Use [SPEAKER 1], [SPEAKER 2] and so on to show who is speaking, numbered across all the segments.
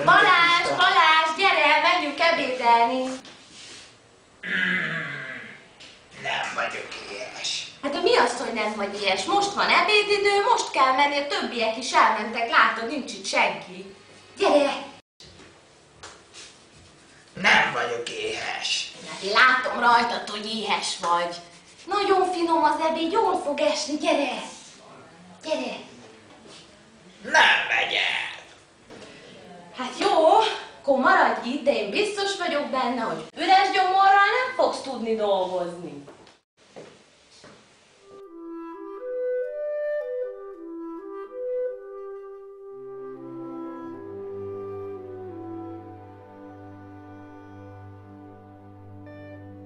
[SPEAKER 1] Balázs, gyere, menjünk ebédelni!
[SPEAKER 2] Nem vagyok éhes.
[SPEAKER 1] Hát mi az, hogy nem vagy éhes? Most van ebédidő, most kell menni, a többiek is elmentek, látod, nincs itt senki. Gyere!
[SPEAKER 2] Nem vagyok éhes.
[SPEAKER 1] Hát én látom rajtad, hogy éhes vagy. Nagyon finom az ebéd, jól fog esni, gyere! Gyere!
[SPEAKER 2] Nem megyek.
[SPEAKER 1] Hát jó, akkor maradj itt, de én biztos vagyok benne, hogy üres gyomorral nem fogsz tudni dolgozni.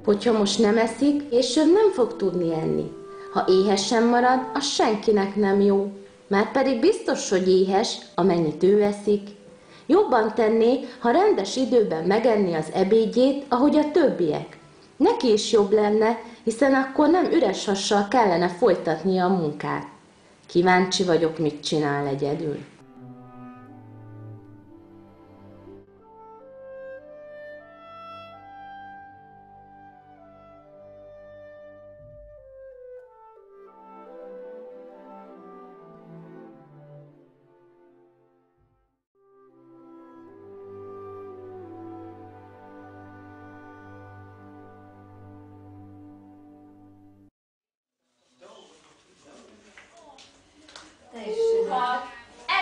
[SPEAKER 1] Hogyha most nem eszik, később nem fog tudni enni. Ha éhesen marad, az senkinek nem jó. Márpedig biztos, hogy éhes, amennyit ő eszik. Jobban tenné, ha rendes időben megenni az ebédjét, ahogy a többiek. Neki is jobb lenne, hiszen akkor nem üres hassal kellene folytatnia a munkát. Kíváncsi vagyok, mit csinál egyedül.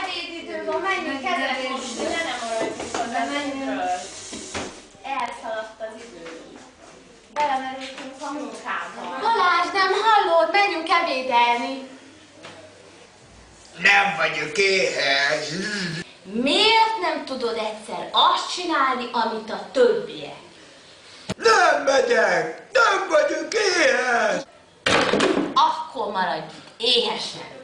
[SPEAKER 1] Ebédidő van, menjünk, kedves most, le nem maradjunk az ebédről. Elszaladt az idő. Belemerültünk a munkába. Balázs, nem hallod? Menjünk ebédelni.
[SPEAKER 2] Nem vagyok éhes.
[SPEAKER 1] Miért nem tudod egyszer azt csinálni, amit a többiek?
[SPEAKER 2] Nem megyek. Nem vagyok éhes.
[SPEAKER 1] Akkor maradj itt, éhesen.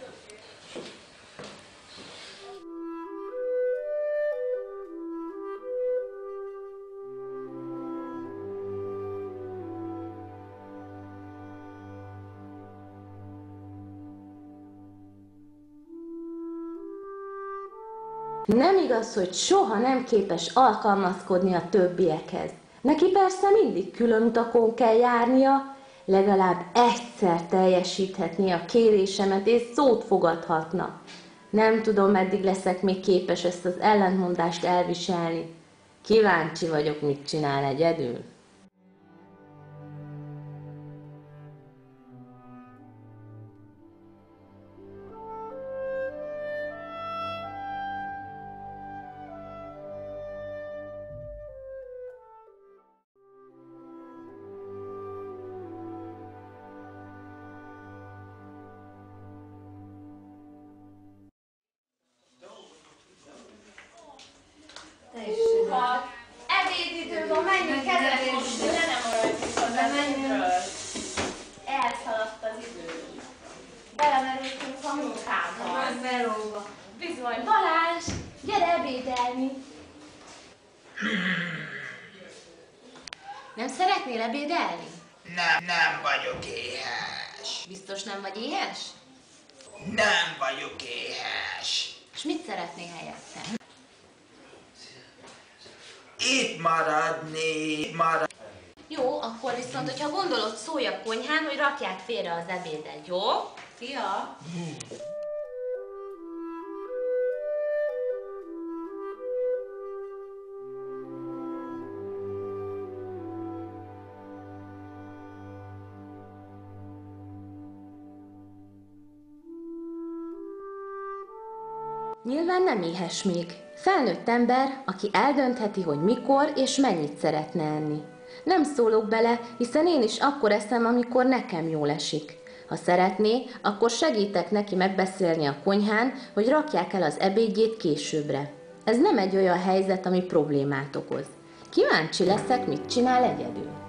[SPEAKER 1] Nem igaz, hogy soha nem képes alkalmazkodni a többiekhez. Neki persze mindig külön utakon kell járnia, legalább egyszer teljesíthetné a kérésemet és szót fogadhatna. Nem tudom, meddig leszek még képes ezt az ellentmondást elviselni. Kíváncsi vagyok, mit csinál egyedül. Ebédidő van, menjünk, kedves most, le nem maradjunk az ebédről. Elszaladt az idő. Belemerültünk a munkába. Bizony, Balázs, gyere ebédelni. Nem szeretnél ebédelni?
[SPEAKER 2] Nem vagyok éhes.
[SPEAKER 1] Biztos nem vagy éhes?
[SPEAKER 2] Nem vagyok éhes.
[SPEAKER 1] És mit szeretnél helyette?
[SPEAKER 2] Itt maradni.
[SPEAKER 1] Jó, akkor viszont, hogyha gondolod, szólj a konyhán, hogy rakják félre az ebédet, jó? Szia! Nyilván nem éhes még. Felnőtt ember, aki eldöntheti, hogy mikor és mennyit szeretne enni. Nem szólok bele, hiszen én is akkor eszem, amikor nekem jól esik. Ha szeretné, akkor segítek neki megbeszélni a konyhán, hogy rakják el az ebédjét későbbre. Ez nem egy olyan helyzet, ami problémát okoz. Kíváncsi leszek, mit csinál egyedül.